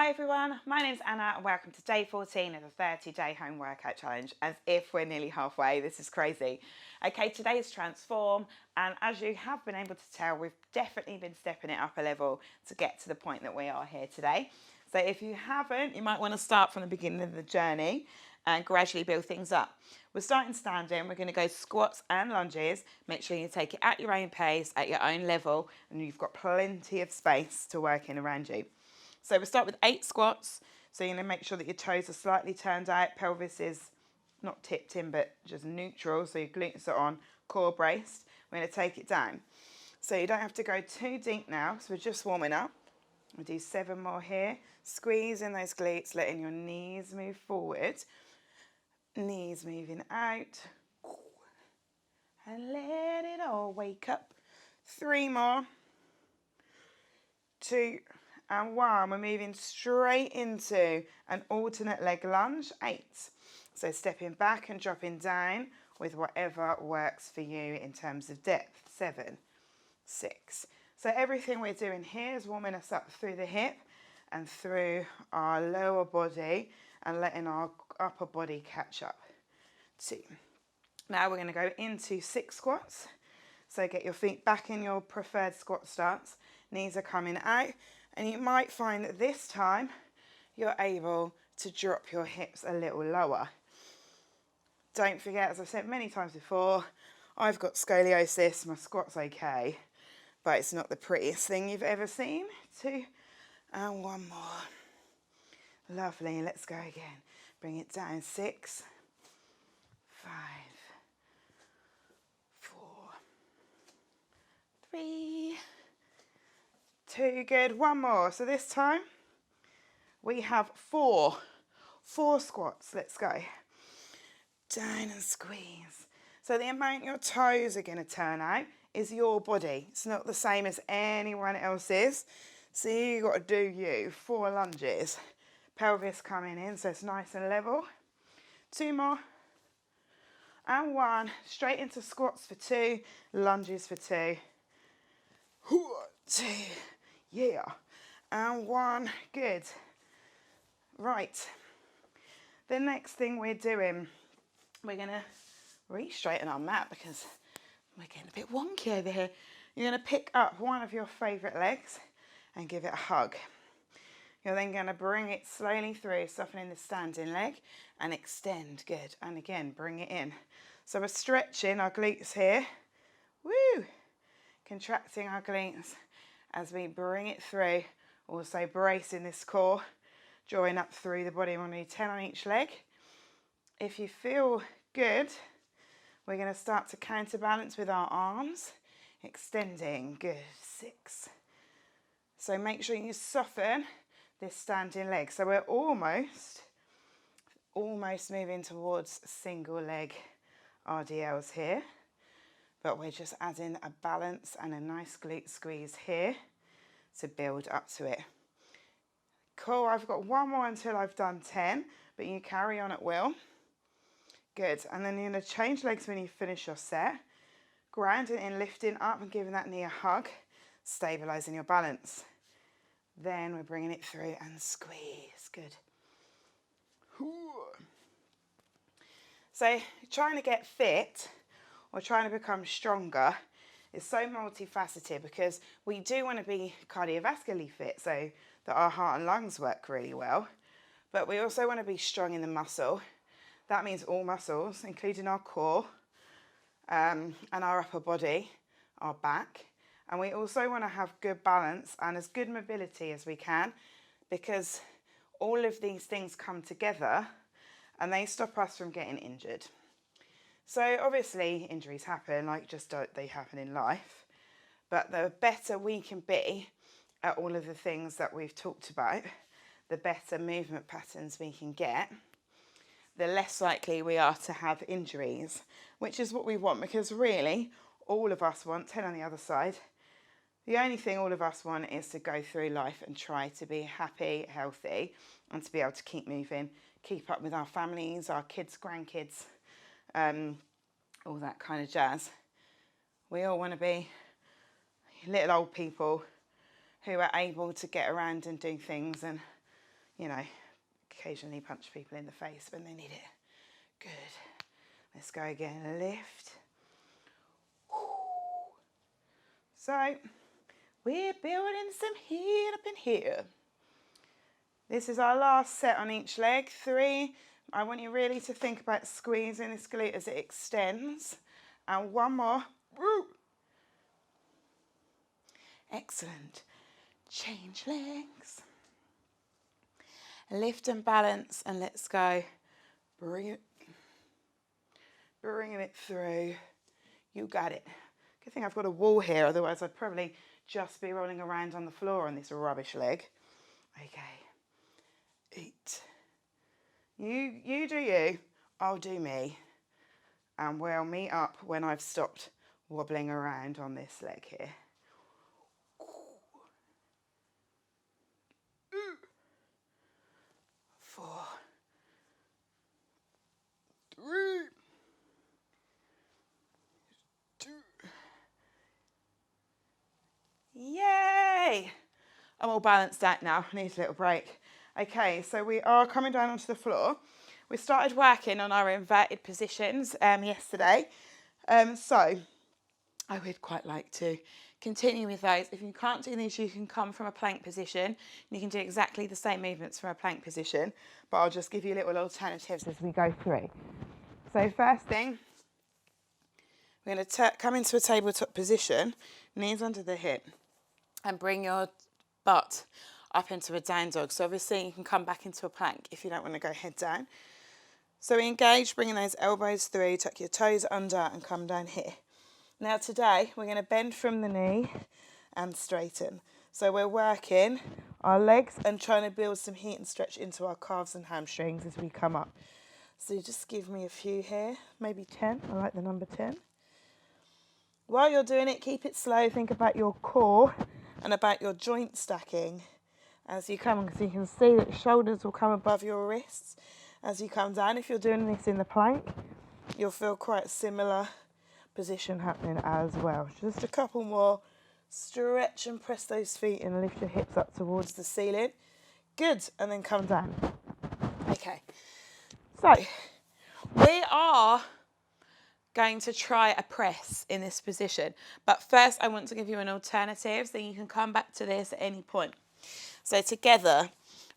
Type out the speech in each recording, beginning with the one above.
Hi everyone, my name's Anna and welcome to day 14 of the 30-day home workout challenge. As if we're nearly halfway, this is crazy. Okay, today is transform, and as you have been able to tell, we've definitely been stepping it up a level to get to the point that we are here today. So if you haven't, you might want to start from the beginning of the journey and gradually build things up. We're starting standing, we're going to go squats and lunges. Make sure you take it at your own pace, at your own level, and you've got plenty of space to work in around you. So we'll start with 8 squats. So you're going to make sure that your toes are slightly turned out, pelvis is not tipped in but just neutral, so your glutes are on, core braced. We're going to take it down. So you don't have to go too deep now, so we're just warming up. We'll do 7 more here. Squeeze in those glutes, letting your knees move forward. Knees moving out. And let it all wake up. 3 more. 2 and 1. We're moving straight into an alternate leg lunge. 8. So stepping back and dropping down with whatever works for you in terms of depth. 7, 6. So everything we're doing here is warming us up through the hip and through our lower body and letting our upper body catch up. 2. Now we're going to go into 6 squats. So get your feet back in your preferred squat stance. Knees are coming out. And you might find that this time you're able to drop your hips a little lower. Don't forget, as I've said many times before, I've got scoliosis. My squat's okay, but it's not the prettiest thing you've ever seen. 2 and 1 more. Lovely. Let's go again. Bring it down. 6, 5, 4, 3, 2, good. 1 more. So this time we have 4 squats. Let's go. Down and squeeze. So the amount your toes are going to turn out is your body. It's not the same as anyone else's. So you've got to do you. 4 lunges. Pelvis coming in so it's nice and level. 2 more. And 1. Straight into squats for 2. Lunges for 2. 2. Yeah. And 1. Good. Right. The next thing we're doing, we're going to re-straighten our mat because we're getting a bit wonky over here. You're going to pick up one of your favourite legs and give it a hug. You're then going to bring it slowly through, softening the standing leg and extend. Good. And again, bring it in. So we're stretching our glutes here. Woo! Contracting our glutes as we bring it through. Also bracing this core, drawing up through the body. We'll do 10 on each leg. If you feel good, we're going to start to counterbalance with our arms, extending. Good. 6. So make sure you soften this standing leg. So we're almost moving towards single leg RDLs here, but we're just adding a balance and a nice glute squeeze here to build up to it. Cool, I've got 1 more until I've done 10, but you carry on at will. Good, and then you're going to change legs when you finish your set. Grounding in, lifting up and giving that knee a hug, stabilising your balance. Then we're bringing it through and squeeze. Good. So trying to get fit or trying to become stronger is so multifaceted because we do want to be cardiovascularly fit so that our heart and lungs work really well, but we also want to be strong in the muscle. That means all muscles, including our core and our upper body, our back. And we also want to have good balance and as good mobility as we can because all of these things come together and they stop us from getting injured. So obviously injuries happen, they happen in life, but the better we can be at all of the things that we've talked about, the better movement patterns we can get, the less likely we are to have injuries, which is what we want because really all of us want, 10 on the other side, the only thing all of us want is to go through life and try to be happy, healthy, and to be able to keep moving, keep up with our families, our kids, grandkids, all that kind of jazz. We all want to be little old people who are able to get around and do things and you know, occasionally punch people in the face when they need it. Good. Let's go again. Lift. So we're building some heat up in here. This is our last set on each leg. 3. I want you really to think about squeezing this glute as it extends. And 1 more. Woo. Excellent. Change legs. Lift and balance, and let's go. Bring it. Bringing it through. You got it. Good thing I've got a wall here, otherwise I'd probably just be rolling around on the floor on this rubbish leg. Okay. 8. You do you, I'll do me. And we'll meet up when I've stopped wobbling around on this leg here. 4, 3, 2. Yay! I'm all balanced out now. I need a little break. Okay, so we are coming down onto the floor. We started working on our inverted positions yesterday. So I would quite like to continue with those. If you can't do these, you can come from a plank position. You can do exactly the same movements from a plank position, but I'll just give you little alternatives as we go through. So first thing, we're going to come into a tabletop position, knees under the hip, and bring your butt up into a down dog. So obviously you can come back into a plank if you don't want to go head down. So we engage, bringing those elbows through, tuck your toes under and come down here. Now today we're going to bend from the knee and straighten. So we're working our legs and trying to build some heat and stretch into our calves and hamstrings as we come up. So just give me a few here, maybe 10. I like the number 10. While you're doing it, keep it slow. Think about your core and about your joint stacking as you come, because you can see that your shoulders will come above your wrists as you come down. If you're doing this in the plank, you'll feel quite a similar position happening as well. Just a couple more. Stretch and press those feet and lift your hips up towards the ceiling. Good, and then come down. Okay, so we are going to try a press in this position, but first I want to give you an alternative so you can come back to this at any point. So together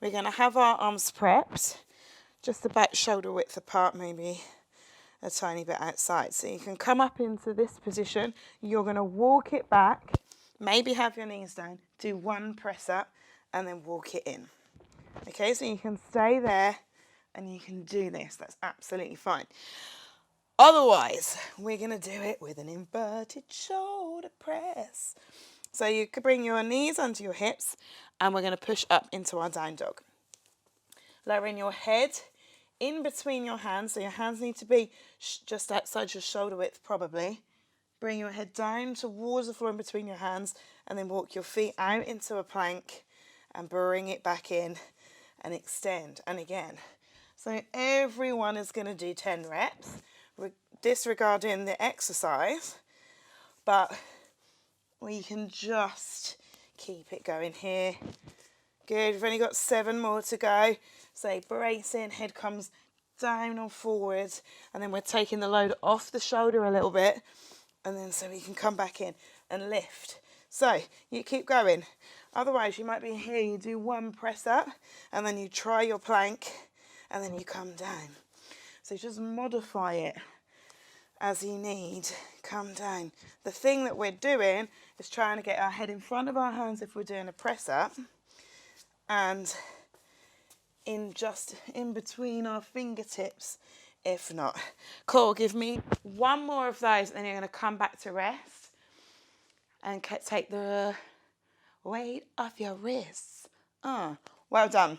we're going to have our arms prepped just about shoulder width apart, maybe a tiny bit outside. So you can come up into this position. You're going to walk it back, maybe have your knees down, do 1 press up and then walk it in. Okay, so you can stay there and you can do this. That's absolutely fine. Otherwise, we're going to do it with an inverted shoulder press. So you could bring your knees under your hips and we're going to push up into our down dog. Lowering your head in between your hands. So your hands need to be just outside your shoulder width probably. Bring your head down towards the floor in between your hands and then walk your feet out into a plank and bring it back in and extend. And again, so everyone is going to do 10 reps. Disregarding the exercise, but we can just keep it going here. Good, we've only got 7 more to go. So brace in, head comes down or forward, and then we're taking the load off the shoulder a little bit, and then so we can come back in and lift. So you keep going. Otherwise you might be here, you do 1 press up, and then you try your plank, and then you come down. So just modify it as you need. Come down. The thing that we're doing is trying to get our head in front of our hands if we're doing a press up, and in between our fingertips if not. Cool, give me 1 more of those and then you're going to come back to rest and take the weight off your wrists. Well done.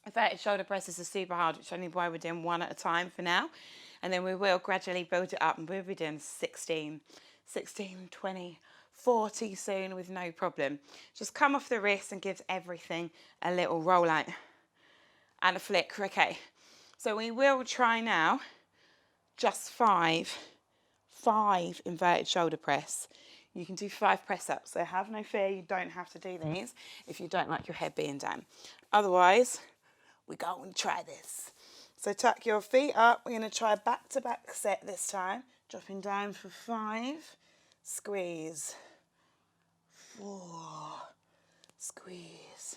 Inverted shoulder presses are super hard, which is only why we're doing 1 at a time for now. And then we will gradually build it up and we'll be doing 16, 20, 40 soon with no problem. Just come off the wrist and give everything a little roll out and a flick. Okay, so we will try now just 5 inverted shoulder press. You can do 5 press ups, so have no fear, you don't have to do these if you don't like your head being down. Otherwise, We're going to try this. So tuck your feet up. We're going to try back-to-back set this time. Dropping down for 5. Squeeze. 4. Squeeze.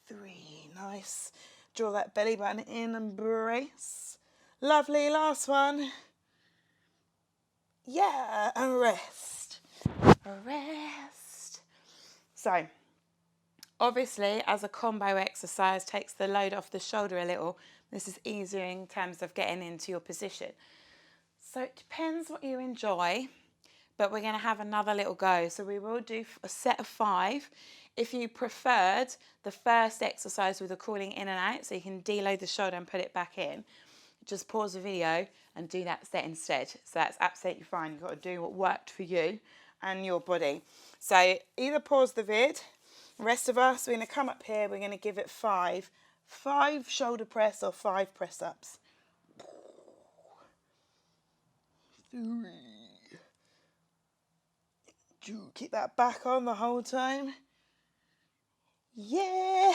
3. Nice. Draw that belly button in and brace. Lovely. Last one. Yeah. And rest. Rest. So, obviously, as a combo exercise takes the load off the shoulder a little, this is easier in terms of getting into your position. So it depends what you enjoy, but we're going to have another little go. So we will do a set of 5. If you preferred the first exercise with the crawling in and out, so you can deload the shoulder and put it back in, just pause the video and do that set instead. So that's absolutely fine. You've got to do what worked for you and your body. So either pause the vid. The rest of us, we're going to come up here. We're going to give it 5. 5 shoulder press or 5 press ups. 3. 2. Keep that back on the whole time. Yeah.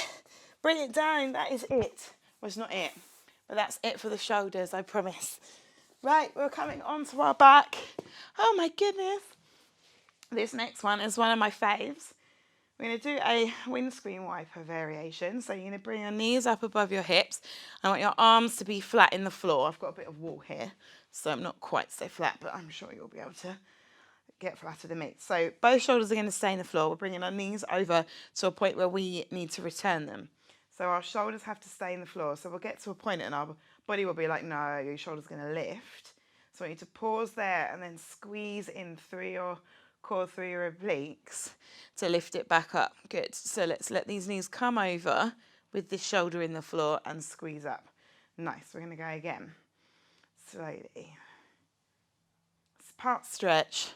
Bring it down. That is it. Well, it's not it, but that's it for the shoulders, I promise. Right, we're coming onto our back. Oh my goodness. This next one is one of my faves. We're going to do a windscreen wiper variation. So you're going to bring your knees up above your hips. I want your arms to be flat in the floor. I've got a bit of wall here, so I'm not quite so flat, but I'm sure you'll be able to get flatter than me. So both shoulders are going to stay in the floor. We're bringing our knees over to a point where we need to return them. So our shoulders have to stay in the floor. So we'll get to a point and our body will be like, no, your shoulder's going to lift. So I need to pause there and then squeeze in through your core, through your obliques to lift it back up. Good. So let's let these knees come over with this shoulder in the floor and squeeze up. Nice. We're going to go again. Slowly. It's part stretch,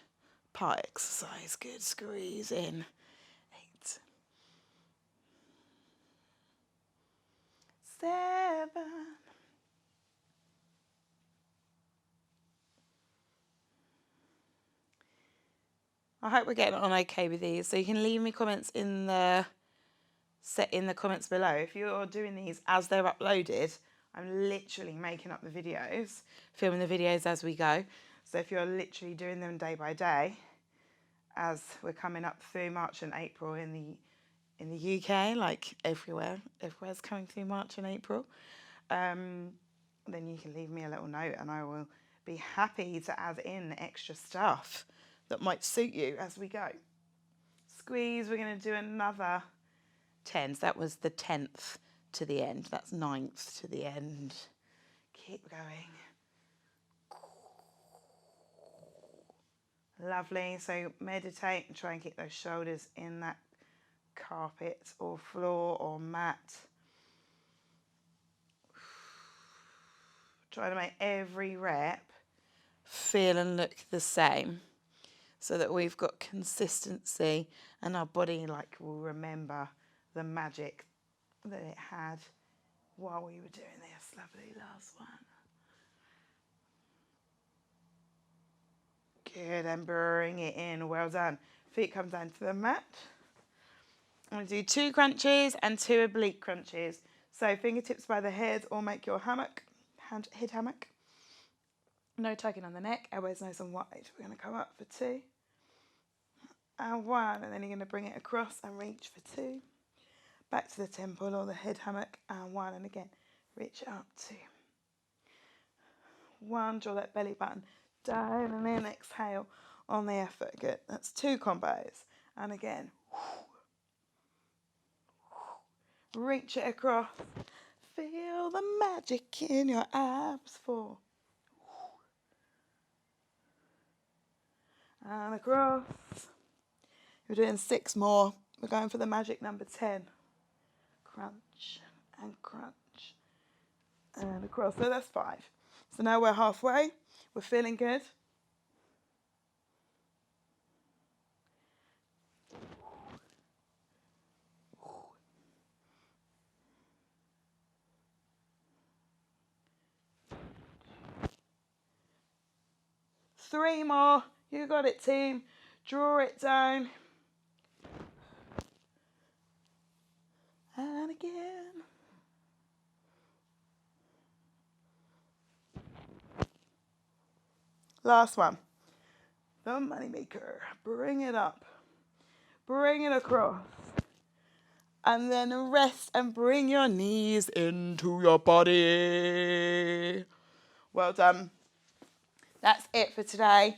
part exercise. Good. Squeeze in. 8. 7. I hope we're getting on okay with these. So you can leave me comments in the comments below. If you're doing these as they're uploaded, I'm literally making up the videos, filming the videos as we go. So if you're literally doing them day by day, as we're coming up through March and April in the UK, like everywhere's coming through March and April, then you can leave me a little note and I will be happy to add in extra stuff that might suit you as we go. Squeeze, we're going to do another 10. So that was the 10th to the end. That's 9th to the end. Keep going. Lovely. So meditate and try and keep those shoulders in that carpet or floor or mat. Try to make every rep feel and look the same so that we've got consistency and our body will remember the magic that it had while we were doing this. Lovely. Last one. Good, and bring it in. Well done. Feet come down to the mat. I'm going to do 2 crunches and 2 oblique crunches. So fingertips by the head or make your hammock, head hammock. No tugging on the neck, elbows nice and wide. We're going to come up for 2. And 1, and then you're going to bring it across and reach for 2. Back to the temple or the head hammock, and 1, and again, reach up 2. 1, draw that belly button down, and then exhale on the effort. Good. That's 2 combos. And again, reach it across. Feel the magic in your abs. 4. And across. We're doing 6 more. We're going for the magic number 10. Crunch and crunch. And across. So that's 5. So now we're halfway. We're feeling good. Three more. You got it, team. Draw it down. And again. Last one. The moneymaker. Bring it up. Bring it across. And then rest and bring your knees into your body. Well done. That's it for today.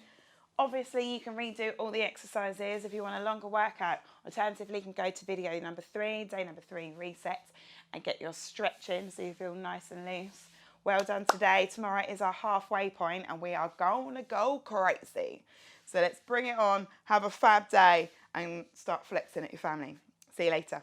Obviously, you can redo all the exercises if you want a longer workout. Alternatively, you can go to video number 3, day number 3, reset, and get your stretch in so you feel nice and loose. Well done today. Tomorrow is our halfway point and we are going to go crazy. So let's bring it on, have a fab day and start flexing at your family. See you later.